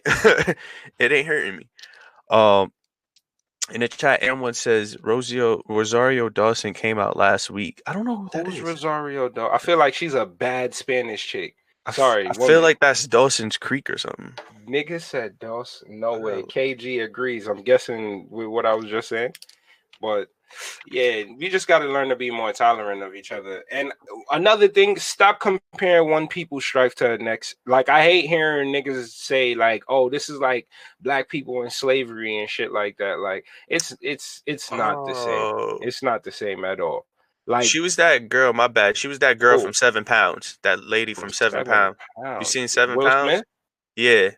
It ain't hurting me. In the chat, everyone says Rosario Dawson came out last week. I don't know who that is. Who's Rosario Dawson? I feel like she's a bad Spanish chick. Sorry, I feel like that's Dawson's Creek or something. Nigga said Dawson. No way. KG agrees. I'm guessing with what I was just saying. But yeah, we just got to learn to be more tolerant of each other. And another thing, stop comparing one people's strife to the next. Like, I hate hearing niggas say like, "Oh, this is like black people in slavery and shit like that." Like, it's not the same. It's not the same at all. Like, she was that girl. My bad. She was that girl from 7 Pounds. That lady from 7 Pounds. You seen 7 Will Pounds? Smith? Yeah.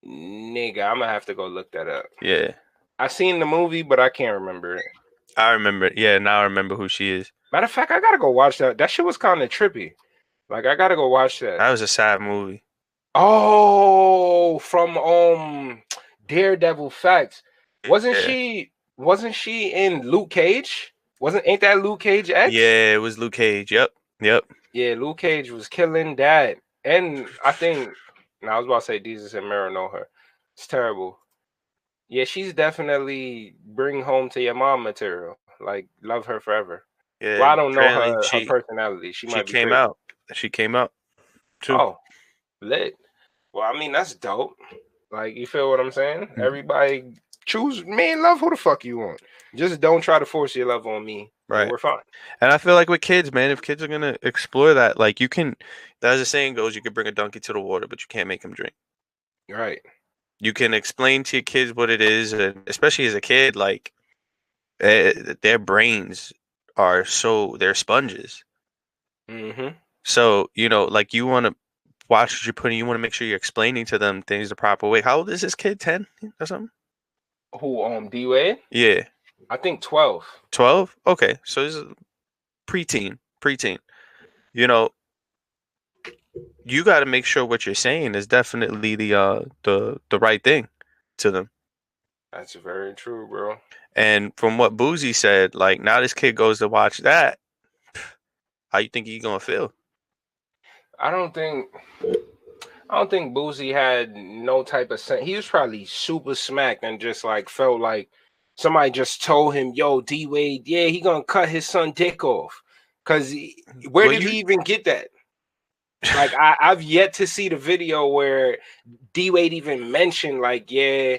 Nigga, I'm gonna have to go look that up. Yeah. I seen the movie, but I can't remember it. I remember it. Yeah, now I remember who she is. Matter of fact, I gotta go watch that. That shit was kind of trippy. Like, I gotta go watch that. That was a sad movie. Oh, from Daredevil Facts. Wasn't she in Luke Cage? Ain't that Luke Cage X? Yeah, it was Luke Cage. Yep. Yeah, Luke Cage was killing that. And I think I was about to say Jesus and Mero know her. It's terrible. Yeah, she's definitely bring home to your mom material. Like, love her forever. Yeah. Well, I don't know her personality. She might be came crazy. out. She came out too. Oh, lit. Well, I mean, that's dope. Like, you feel what I'm saying? Everybody choose, man, love who the fuck you want. Just don't try to force your love on me. Right. We're fine. And I feel like with kids, man, if kids are gonna explore that, like you can, as the saying goes, you can bring a donkey to the water, but you can't make them drink. Right. You can explain to your kids what it is, and especially as a kid, like their brains are they're sponges. Mm-hmm. So like you want to watch what you're putting. You want to make sure you're explaining to them things the proper way. How old is this kid? 10 or something? Who, D-Wade? Yeah. I think 12. 12? Okay. So this is preteen. You know, you got to make sure what you're saying is definitely the right thing to them. That's very true, bro. And from what Boozy said, like now this kid goes to watch that, how you think he's gonna feel? I don't think Boozy had no type of sense. He was probably super smacked and just like felt like somebody just told him, "Yo, D-Wade, yeah, he gonna cut his son dick off." Cause where did he even get that? Like I've yet to see the video where D-Wade even mentioned like, yeah,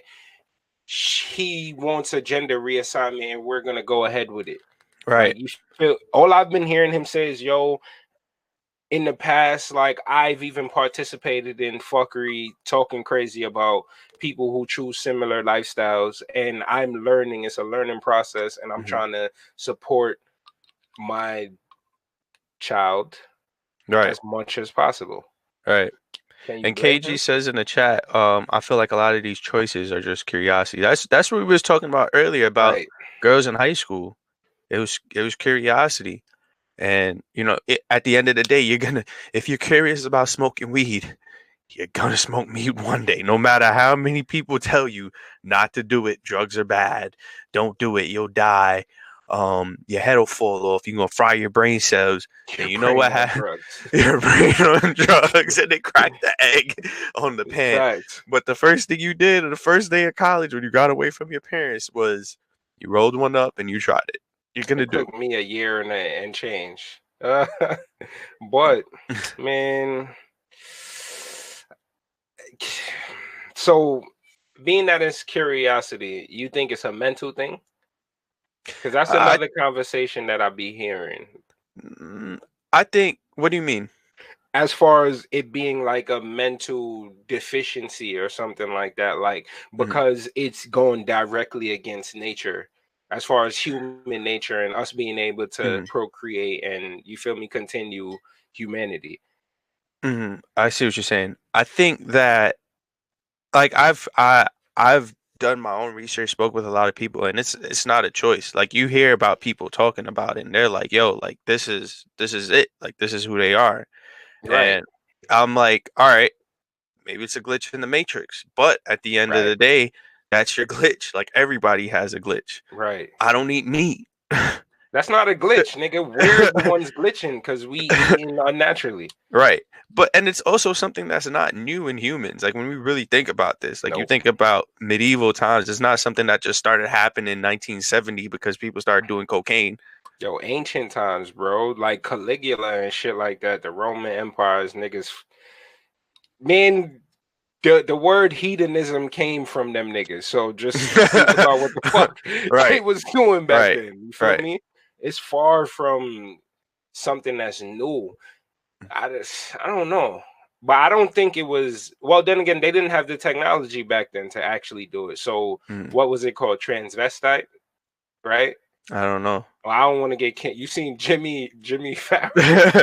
he wants a gender reassignment and we're gonna go ahead with it. Right. Like you feel all I've been hearing him say is, "Yo, in the past, like I've even participated in fuckery, talking crazy about people who choose similar lifestyles, and I'm learning. It's a learning process, and I'm trying to support my child as much as possible." Right. And KG says in the chat, I feel like a lot of these choices are just curiosity. That's what we was talking about earlier about girls in high school. It was curiosity. And at the end of the day, if you're curious about smoking weed, you're gonna smoke weed one day, no matter how many people tell you not to do it. Drugs are bad. Don't do it. You'll die. Your head will fall off. You're gonna fry your brain cells. And you know what happens? Your brain on drugs, and they crack the egg on the pan. Right. But the first thing you did on the first day of college when you got away from your parents was you rolled one up and you tried it. You're gonna do. It took me a year and change. But man, so being that it's curiosity, you think it's a mental thing? Because that's another conversation that I be hearing. I think. What do you mean? As far as it being like a mental deficiency or something like that, like because it's going directly against nature. As far as human nature and us being able to procreate and, you feel me, continue humanity. I see what you're saying. I think that, like, I've done my own research, spoke with a lot of people, and it's not a choice. Like, you hear about people talking about it, and they're like, "Yo, like this is it. Like, this is who they are." Right. And I'm like, all right, maybe it's a glitch in the matrix, but at the end of the day, that's your glitch. Like everybody has a glitch. Right. I don't eat meat. That's not a glitch, nigga. We're the ones glitching because we eating unnaturally. Right. And it's also something that's not new in humans. Like when we really think about this, like you think about medieval times, it's not something that just started happening in 1970 because people started doing cocaine. Yo, ancient times, bro. Like Caligula and shit like that. The Roman empires, niggas. Man, the word hedonism came from them niggas. So just think about what the fuck they was doing back then. You feel me? It's far from something that's new. I don't know. But I don't think it was. Well, then again, they didn't have the technology back then to actually do it. So what was it called? Transvestite, right? I don't know. Well, I don't want to get you seen Jimmy Fallon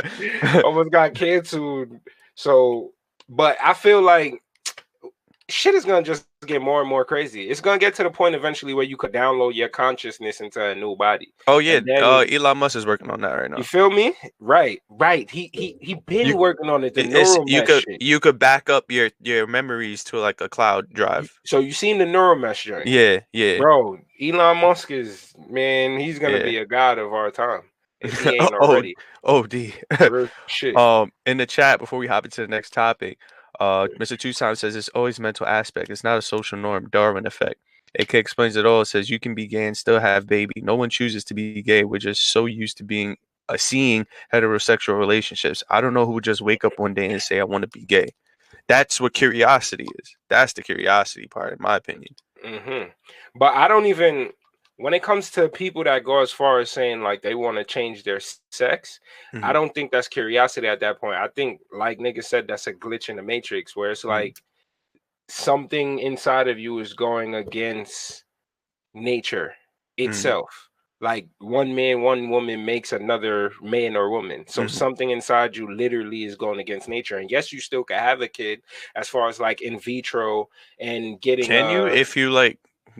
almost got canceled. So, but I feel like shit is gonna just get more and more crazy. It's gonna get to the point eventually where you could download your consciousness into a new body. Oh yeah, Elon Musk is working on that right now. You feel me? Right. He been working on it. The neural mesh shit. You could back up your memories to like a cloud drive. So you seen the neural mesh joint? Yeah. Bro, Elon Musk is he's gonna be a god of our time if he ain't already. OD. Real shit. In the chat before we hop into the next topic. Mr. Tucson says it's always mental aspect. It's not a social norm. Darwin effect. AK explains it all. It says you can be gay and still have baby. No one chooses to be gay. We're just so used to being seeing heterosexual relationships. I don't know who would just wake up one day and say I want to be gay. That's what curiosity is. That's the curiosity part, in my opinion. But I don't even. When it comes to people that go as far as saying like they want to change their sex, I don't think that's curiosity at that point. I think, like nigga said, that's a glitch in the matrix where it's like something inside of you is going against nature itself. Like one man, one woman makes another man or woman. So something inside you literally is going against nature. And yes, you still can have a kid as far as like in vitro and getting Can you if you like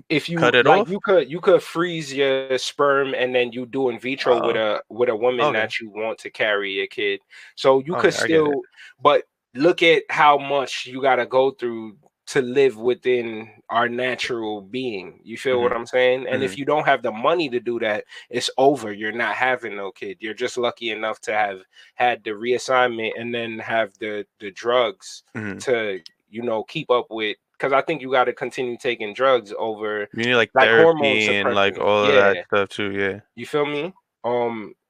if you cut it like off? you could freeze your sperm and then you do in vitro with a woman Okay. that you want to carry a kid. So you could Okay, I get it. still, but look at how much you got to go through to live within our natural being. You feel what I'm saying? And if you don't have the money to do that, it's over. You're not having no kid. You're just lucky enough to have had the reassignment and then have the drugs to, you know, keep up with. Because I think you got to continue taking drugs over You need like hormone therapy and like suppression. all of Yeah, that stuff too. Yeah. you feel me?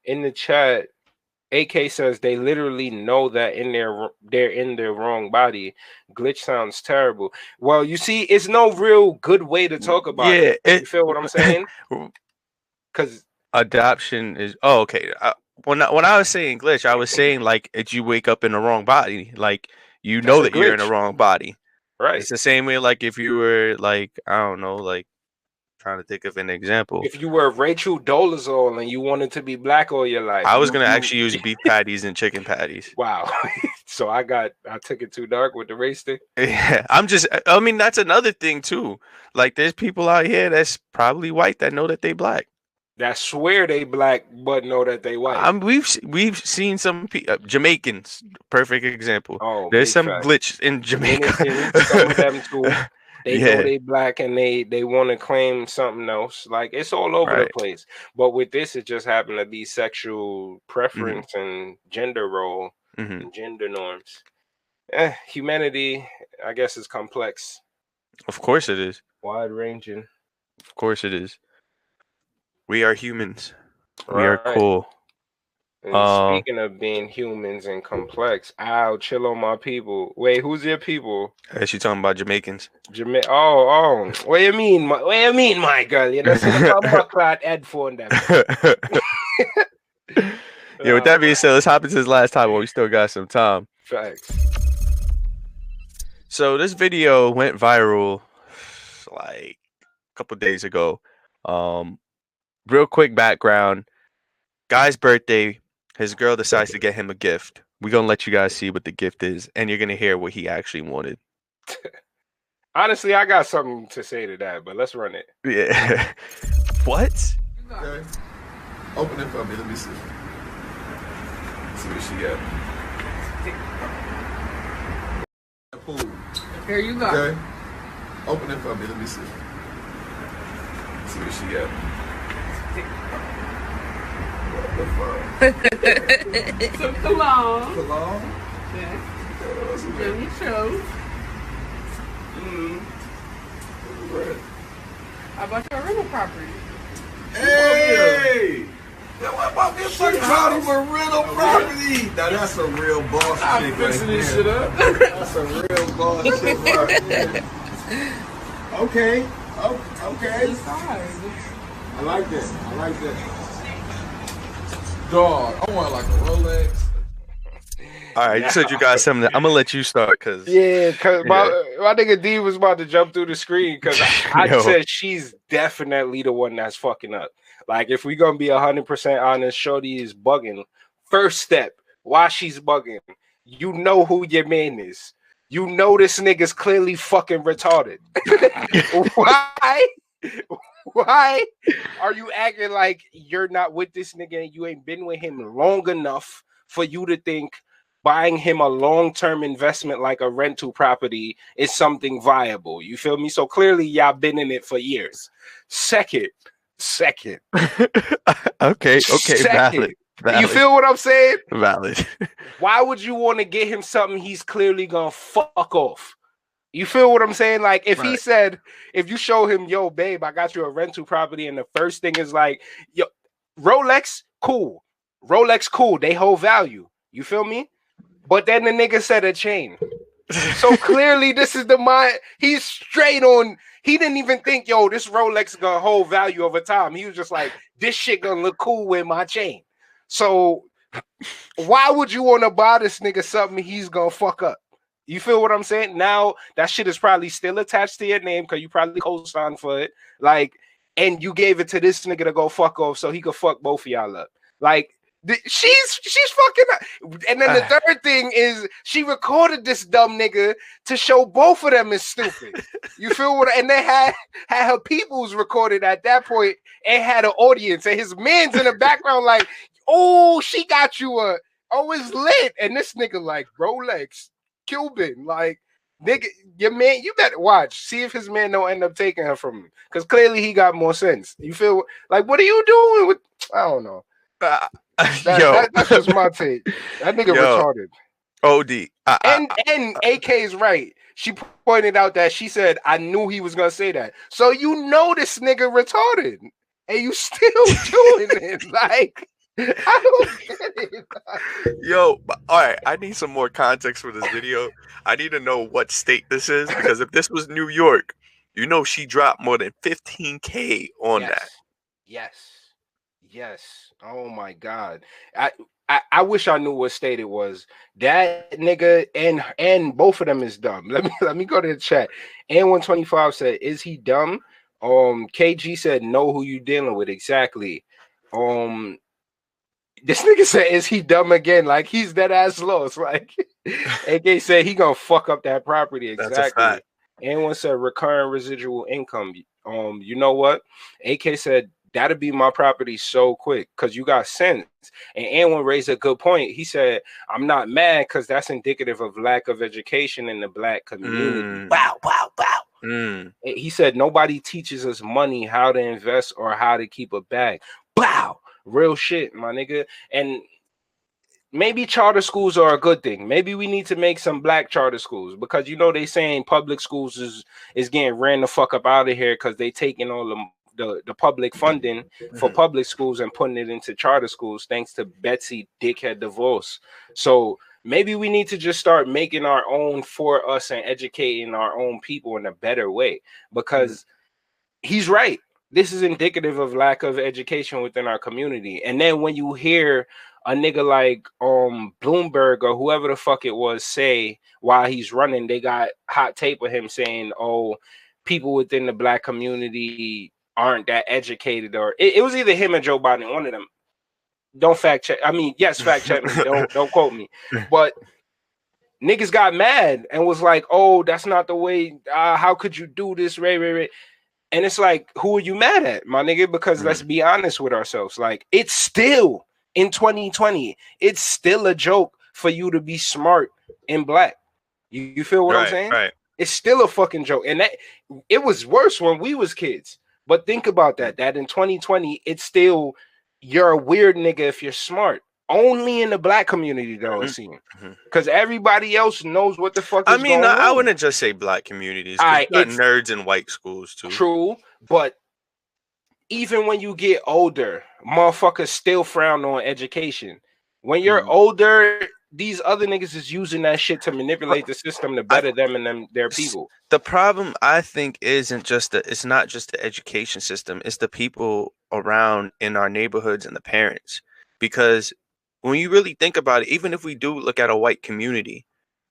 In the chat, AK says they literally know that they're in their wrong body. Glitch sounds terrible. Well, you see, it's no real good way to talk about it. You feel what I'm saying? Because adoption is okay. When I was saying glitch, I was saying like if you wake up in the wrong body, like you know that you're in the wrong body. Right. It's the same way like if you were like I don't know, like trying to think of an example. If you were Rachel Dolezal and you wanted to be black all your life, I was gonna actually use beef patties and chicken patties. Wow. So I took it too dark with the race thing. Yeah, I mean, that's another thing too. Like, there's people out here that's probably white that know that they black. That swear they black but know that they white. We've seen some Jamaicans. Perfect example. Oh, there's some fact. glitch in Jamaica. Some of them too. They know they black and they want to claim something else. Like it's all over the place. But with this, it just happened to be sexual preference and gender role and gender norms. Humanity, I guess, is complex. Of course it is. Wide ranging. Of course it is. We are humans. We are cool. And speaking of being humans and complex, chill on my people. Wait, who's your people? She talking about Jamaicans. Oh. What do you mean? What do you mean, my girl? You know, headphone them. Yeah, with that being said, let's hop into this last time while we still got some time. Facts. So this video went viral like a couple days ago. Real quick background. Guy's birthday. His girl decides to get him a gift. We're going to let you guys see what the gift is, and you're going to hear what he actually wanted. Honestly, I got something to say to that, but let's run it. Yeah. What? Okay. Open it for me. Let me see. See what she got. Pool. Here you go. Okay. Open it for me. Let me see. See what she got. Some cologne. Cologne? Yes. Yeah, Really shows. How about your rental property? Hey! Yeah, what about this fucking house? For rental property. Now that's a real boss chick fixing right this there. shit up. That's a real boss chick right there. Okay. Okay. I like that. I like that. Dog, I want like a Rolex. All right, you said you got something. I'm gonna let you start because my nigga D was about to jump through the screen because I said she's definitely the one that's fucking up. Like if we gonna be 100% honest, Shorty is bugging. First step, why she's bugging? You know who your man is. You know this nigga's clearly fucking retarded. Why are you acting like you're not with this nigga and you ain't been with him long enough for you to think buying him a long-term investment like a rental property is something viable? You feel me? So clearly y'all been in it for years. Second. Okay, valid. You feel what I'm saying? Valid. Why would you want to get him something he's clearly gonna fuck off? You feel what I'm saying? Like if he said, if you show him, yo, babe, I got you a rental property, and the first thing is like, yo, Rolex, cool. They hold value. You feel me? But then the nigga said a chain. So clearly this is the mind. He's straight on. He didn't even think, yo, this Rolex gonna hold value over time. He was just like, this shit gonna look cool with my chain. So why would you want to buy this nigga something he's gonna fuck up? You feel what I'm saying? Now that shit is probably still attached to your name because you probably co-signed for it. Like and you gave it to this nigga to go fuck off so he could fuck both of y'all up. Like, she's fucking up. And then the third thing is she recorded this dumb nigga to show both of them is stupid. You feel what? And they had her peoples recorded at that point and had an audience, and his man's in the background like, oh, she got you it's lit. And this nigga like Rolex, Cuban, like, nigga, your man, you better watch. See if his man don't end up taking her from him. Because clearly he got more sense. You feel like, what are you doing with, I don't know. That's just my take. That nigga retarded. OD. And AK's right. She pointed out that she said, I knew he was gonna say that. So you know this nigga retarded. And you still doing it. Like, I don't get it. Yo, all right. I need some more context for this video. I need to know what state this is, because if this was New York, you know she dropped more than $15K on that. Yes. Oh my God. I wish I knew what state it was. That nigga and both of them is dumb. Let me go to the chat. And 125 said, is he dumb? KG said, know who you dealing with exactly. This nigga said, is he dumb again? Like, he's dead ass lost. Like, AK said he gonna fuck up that property. Exactly. That's a fact. And one said recurring residual income. You know what? AK said that'll be my property so quick because you got sense. And Anwin raised a good point. He said, I'm not mad because that's indicative of lack of education in the black community. Wow. He said, nobody teaches us money, how to invest, or how to keep a bag. Wow. Real shit, my nigga. And maybe charter schools are a good thing. Maybe we need to make some black charter schools because, you know, they saying public schools is getting ran the fuck up out of here because they taking all the public funding for public schools and putting it into charter schools thanks to Betsy dickhead divorce. So maybe we need to just start making our own for us and educating our own people in a better way, because he's right. This is indicative of lack of education within our community. And then when you hear a nigga like Bloomberg or whoever the fuck it was say while he's running, they got hot tape of him saying, oh, people within the black community aren't that educated, or it was either him or Joe Biden, one of them. Don't fact check. I mean, yes, fact check me. Don't quote me. But niggas got mad and was like, oh, that's not the way. How could you do this? Ray. And it's like, who are you mad at, my nigga? Because let's be honest with ourselves. Like, it's still in 2020, it's still a joke for you to be smart and black. You feel what I'm saying? Right. It's still a fucking joke. And that it was worse when we was kids. But think about that in 2020, it's still, you're a weird nigga if you're smart. Only in the black community, though, it seems. Because everybody else knows what the fuck is going on. I wouldn't just say black communities. You got nerds in white schools, too. True, but even when you get older, motherfuckers still frown on education. When you're older, these other niggas is using that shit to manipulate the system to better them and their people. The problem, I think, it's not just the education system. It's the people around in our neighborhoods and the parents. Because when you really think about it, even if we do look at a white community,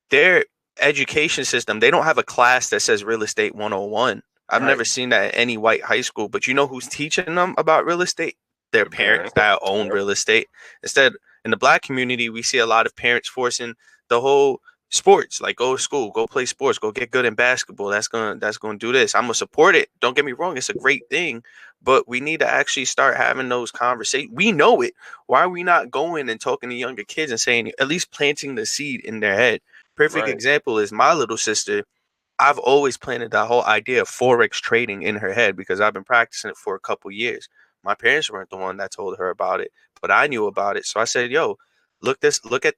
their education system, they don't have a class that says real estate 101. I've never seen that at any white high school. But you know who's teaching them about real estate? Their parents that own real estate. Instead, in the black community, we see a lot of parents forcing the whole sports, like go to school, go play sports, go get good in basketball. That's gonna do this. I'm gonna support it. Don't get me wrong, it's a great thing, but we need to actually start having those conversations. We know it. Why are we not going and talking to younger kids and saying, at least planting the seed in their head? Perfect example is my little sister. I've always planted that whole idea of Forex trading in her head because I've been practicing it for a couple years. My parents weren't the one that told her about it, but I knew about it. So I said, yo, look at this, look at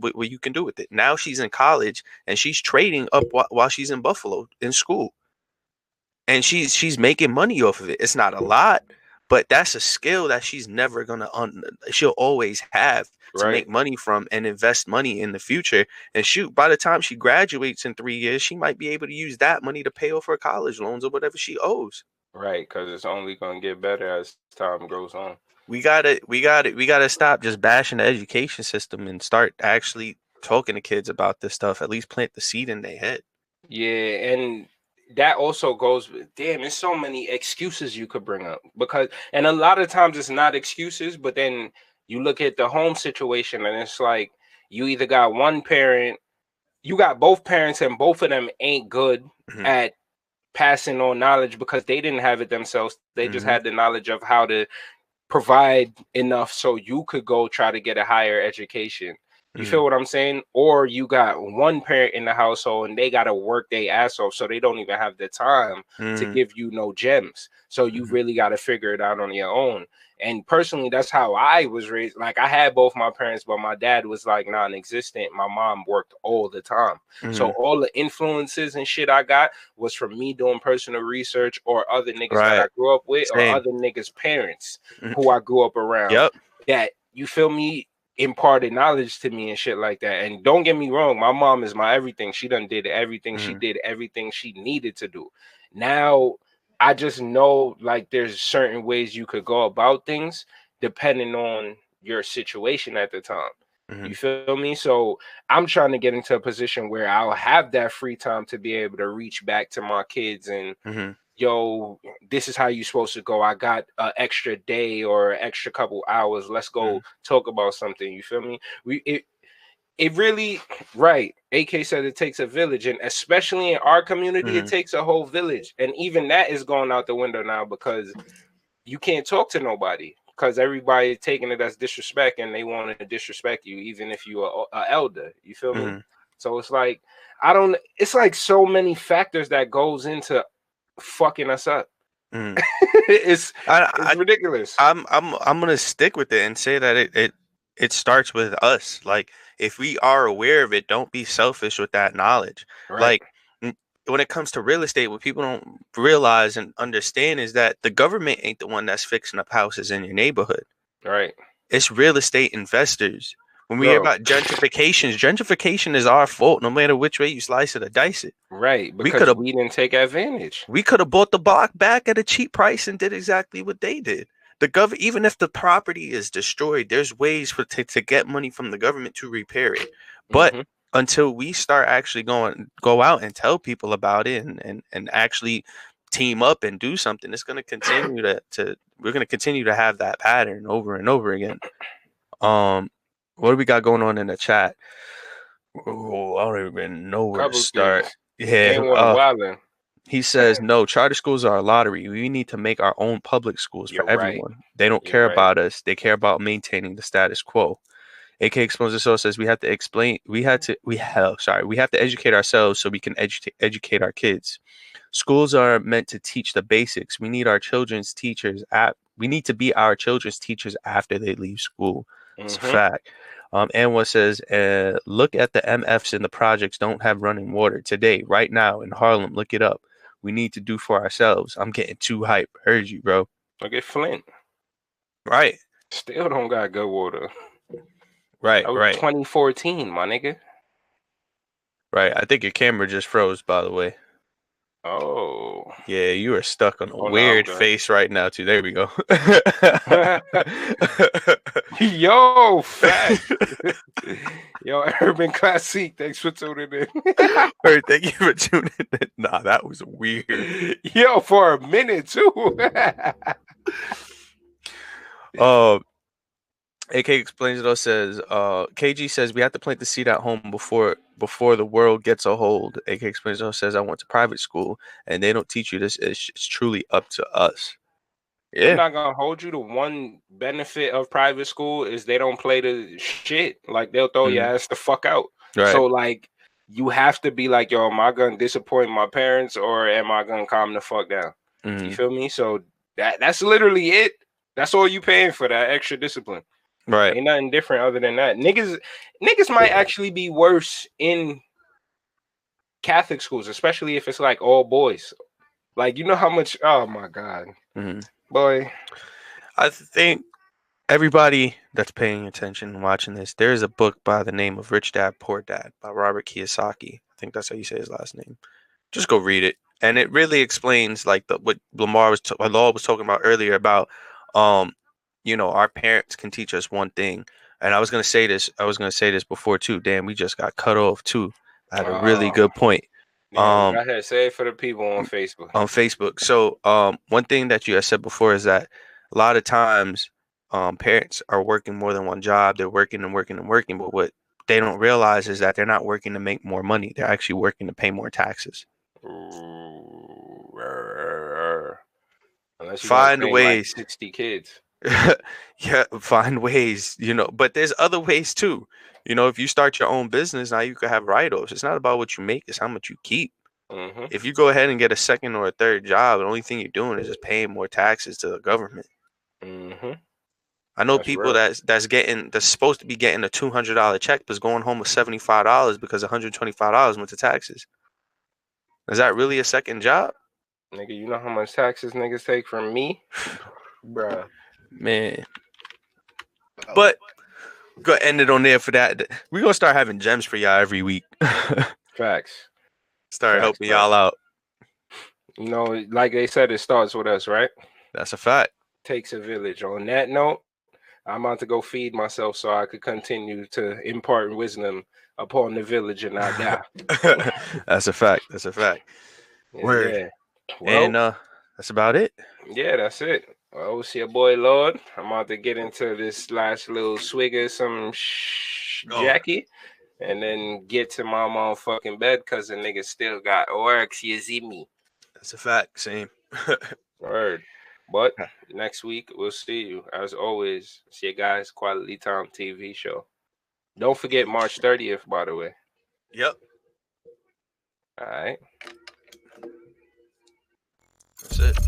what you can do with it. Now she's in college and she's trading up while she's in Buffalo in school. And she's making money off of it. It's not a lot, but that's a skill that she's never she'll always have to make money from and invest money in the future. And shoot, by the time she graduates in 3 years, she might be able to use that money to pay off her college loans or whatever she owes. Right, because it's only gonna get better as time goes on. We gotta stop just bashing the education system and start actually talking to kids about this stuff. At least plant the seed in their head. Yeah, and that also goes with, damn, there's so many excuses you could bring up, because, and a lot of times it's not excuses, but then you look at the home situation and it's like you either got one parent, you got both parents, and both of them ain't good at passing on knowledge because they didn't have it themselves. They just had the knowledge of how to provide enough so you could go try to get a higher education. You feel what I'm saying? Or you got one parent in the household and they got to work their ass off, so they don't even have the time to give you no gems. So you really got to figure it out on your own. And personally, that's how I was raised. Like, I had both my parents, but my dad was like non-existent. My mom worked all the time. So all the influences and shit I got was from me doing personal research, or other niggas that I grew up with, or other niggas' parents who I grew up around. That, you feel me, imparted knowledge to me and shit like that. And don't get me wrong, my mom is my everything. She done did everything. She did everything she needed to do. Now I just know, like, there's certain ways you could go about things depending on your situation at the time. You feel me? So I'm trying to get into a position where I'll have that free time to be able to reach back to my kids and yo, this is how you supposed to go. I got an extra day or an extra couple hours. Let's go talk about something. You feel me? It really, right. AK said it takes a village, and especially in our community, it takes a whole village. And even that is going out the window now, because you can't talk to nobody, because everybody taking it as disrespect, and they want to disrespect you, even if you are an elder. You feel me? So it's like, it's like so many factors that goes into fucking us up. It's ridiculous. I'm gonna stick with it and say that it starts with us. Like, if we are aware of it, don't be selfish with that knowledge. Like, when it comes to real estate, what people don't realize and understand is that the government ain't the one that's fixing up houses in your neighborhood. Right. It's real estate investors. When we hear about gentrification is our fault, no matter which way you slice it or dice it. Right, because we didn't take advantage. We could have bought the block back at a cheap price and did exactly what they did. The even if the property is destroyed, there's ways to get money from the government to repair it. But until we start actually go out and tell people about it and actually team up and do something, it's going to continue we're going to continue to have that pattern over and over again. What do we got going on in the chat? Oh, I don't even know where to start. He says, no, charter schools are a lottery. We need to make our own public schools for everyone. They don't care about us. They care about maintaining the status quo. AK Exposure Soul says we have to educate ourselves so we can educate our kids. Schools are meant to teach the basics. We need our children's teachers we need to be our children's teachers after they leave school. It's a fact. And what says, look at the MFs and the projects don't have running water today, right now in Harlem. Look it up. We need to do for ourselves. I'm getting too hype. Heard you, bro. Look at Flint. Right. Still don't got good water. Right, that was right. 2014, my nigga. Right. I think your camera just froze, by the way. Oh. Yeah, you are stuck on a weird face right now, too. There we go. Yo, fat. Yo, Urban Classic. Thanks for tuning in. Hey, thank you for tuning in. Nah, that was weird. Yo, for a minute, too. AK Explains It All says, KG says we have to plant the seed at home before the world gets a hold. AK Explains It All says I went to private school and they don't teach you this. It's truly up to us. Yeah. I'm not gonna hold you. The one benefit of private school is they don't play the shit. Like, they'll throw your ass the fuck out. Right. So, like, you have to be like, yo, am I gonna disappoint my parents or am I gonna calm the fuck down? You feel me? So that's literally it. That's all you paying for, that extra discipline. Right. Ain't nothing different other than that. Niggas might actually be worse in Catholic schools, especially if it's like all boys. Like, you know how much, oh my God. Boy. I think everybody that's paying attention and watching this, there's a book by the name of Rich Dad, Poor Dad by Robert Kiyosaki. I think that's how you say his last name. Just go read it. And it really explains like what Law was talking about earlier about, our parents can teach us one thing. And I was going to say this before too. Damn, we just got cut off too. I had a really good point. Yeah, go ahead, say it for the people on Facebook. On Facebook. So one thing that you had said before is that a lot of times parents are working more than one job. They're working and working and working, but what they don't realize is that they're not working to make more money. They're actually working to pay more taxes. Ooh, unless you gonna Find train like ways. 60 kids. Yeah, find ways, but there's other ways too. If you start your own business, now you could have write-offs. It's not about what you make, it's how much you keep. Mm-hmm. If you go ahead and get a second or a third job, the only thing you're doing is just paying more taxes to the government. Mm-hmm. I know That's people real. that's supposed to be getting a $200 check, but's going home with $75 because $125 went to taxes. Is that really a second job? Nigga, you know how much taxes niggas take from me? Bruh. Man. But go end it on there for that. We're gonna start having gems for y'all every week. Facts. Start Facts, helping bro. y'all out. Like they said, it starts with us, right? That's a fact. Takes a village. On that note, I'm about to go feed myself so I could continue to impart wisdom upon the village and not die. That's a fact. That's a fact. Word. Yeah. Well, And that's about it. yeah, that's it. Well, it's your boy Lord. I'm about to get into this last little swig of some Jackie and then get to my motherfucking bed because the nigga still got works. You see me? That's a fact. Same. Word. But next week, we'll see you. As always, it's your guys' Quality Time TV show. Don't forget March 30th, by the way. Yep. All right. That's it.